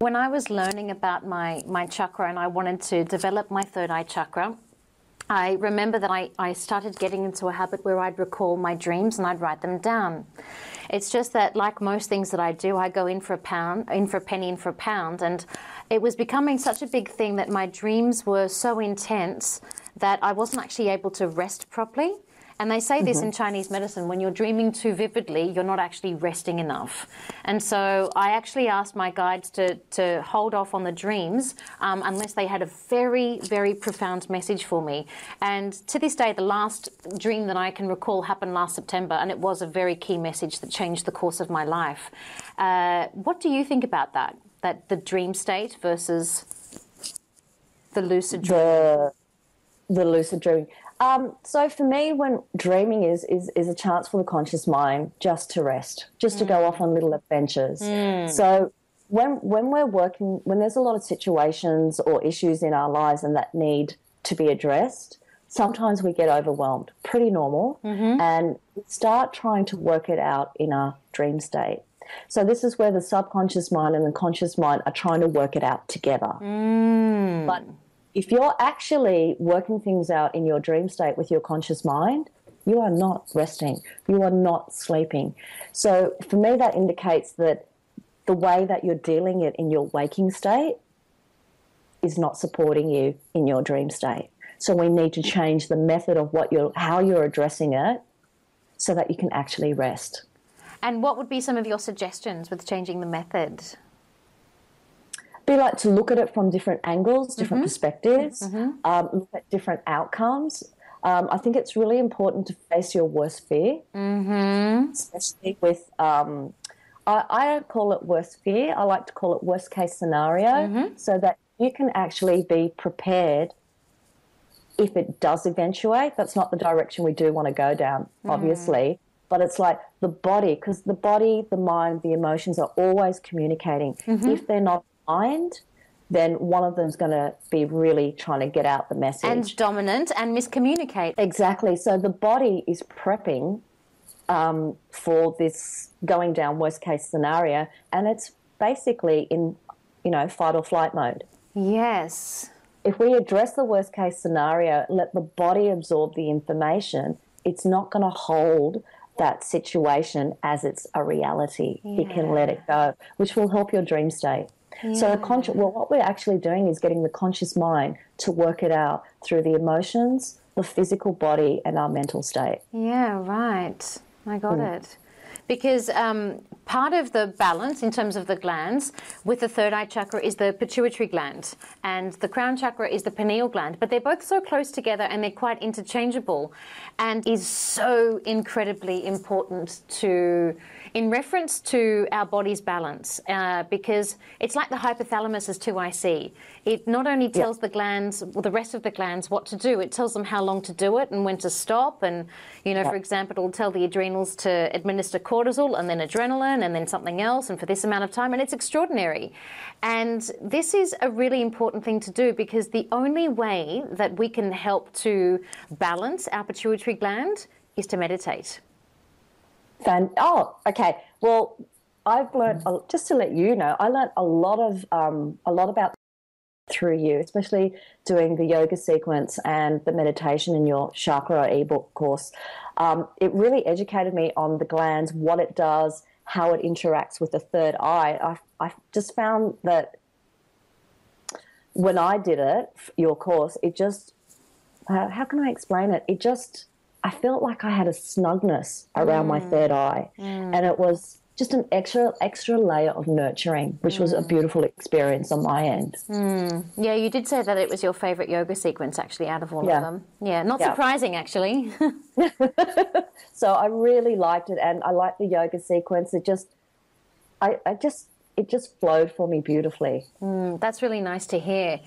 when I was learning about my chakra and I wanted to develop my third eye chakra, I remember that I started getting into a habit where I'd recall my dreams and I'd write them down. It's just that, like most things that I do, I go in for a penny, in for a pound, and it was becoming such a big thing that my dreams were so intense that I wasn't actually able to rest properly. And they say this in Chinese medicine, when you're dreaming too vividly, you're not actually resting enough. And so I actually asked my guides to hold off on the dreams unless they had a very, very profound message for me. And to this day, the last dream that I can recall happened last September, and it was a very key message that changed the course of my life. What do you think about that the dream state versus the lucid dream? The lucid dreaming. So for me, when dreaming is a chance for the conscious mind just to rest, just to go off on little adventures. So when we're working, when there's a lot of situations or issues in our lives and that need to be addressed, sometimes we get overwhelmed, pretty normal, and we start trying to work it out in our dream state. So this is where the subconscious mind and the conscious mind are trying to work it out together. But if you're actually working things out in your dream state with your conscious mind, you are not resting. You are not sleeping. So for me, that indicates that the way that you're dealing it in your waking state is not supporting you in your dream state. So we need to change the method of how you're addressing it so that you can actually rest. And what would be some of your suggestions with changing the method? Be like to look at it from different angles, different perspectives, look at different outcomes. I think it's really important to face your worst fear, especially with, I don't call it worst fear, I like to call it worst case scenario, so that you can actually be prepared if it does eventuate. That's not the direction we do want to go down, obviously, but it's like the body, because the body, the mind, the emotions are always communicating. If they're not aligned, then one of them's going to be really trying to get out the message. And dominant and miscommunicate. Exactly. So the body is prepping for this going down worst case scenario, and it's basically in, fight or flight mode. Yes. If we address the worst case scenario, let the body absorb the information, it's not going to hold that situation as it's a reality. It can let it go, which will help your dream state. So what we're actually doing is getting the conscious mind to work it out through the emotions, the physical body, and our mental state. Yeah, right. I got it. Because part of the balance in terms of the glands with the third eye chakra is the pituitary gland, and the crown chakra is the pineal gland, but they're both so close together and they're quite interchangeable, and is so incredibly important in reference to our body's balance, because it's like the hypothalamus is 2IC. It not only tells the glands, the rest of the glands, what to do, it tells them how long to do it and when to stop. And, for example, it'll tell the adrenals to administer cortisol and then adrenaline and then something else and for this amount of time. And it's extraordinary. And this is a really important thing to do, because the only way that we can help to balance our pituitary gland is to meditate. Okay. Well, I've learned, just to let you know, I learned a lot about through you, especially doing the yoga sequence and the meditation in your Chakra ebook course. It really educated me on the glands, what it does, how it interacts with the third eye. I just found that when I did your course, it just, how can I explain it? I felt like I had a snugness around my third eye, and it was just an extra layer of nurturing, which was a beautiful experience on my end. Yeah, you did say that it was your favourite yoga sequence, actually, out of all of them. Yeah, not surprising, actually. So I really liked it, and I liked the yoga sequence. It just flowed for me beautifully. That's really nice to hear.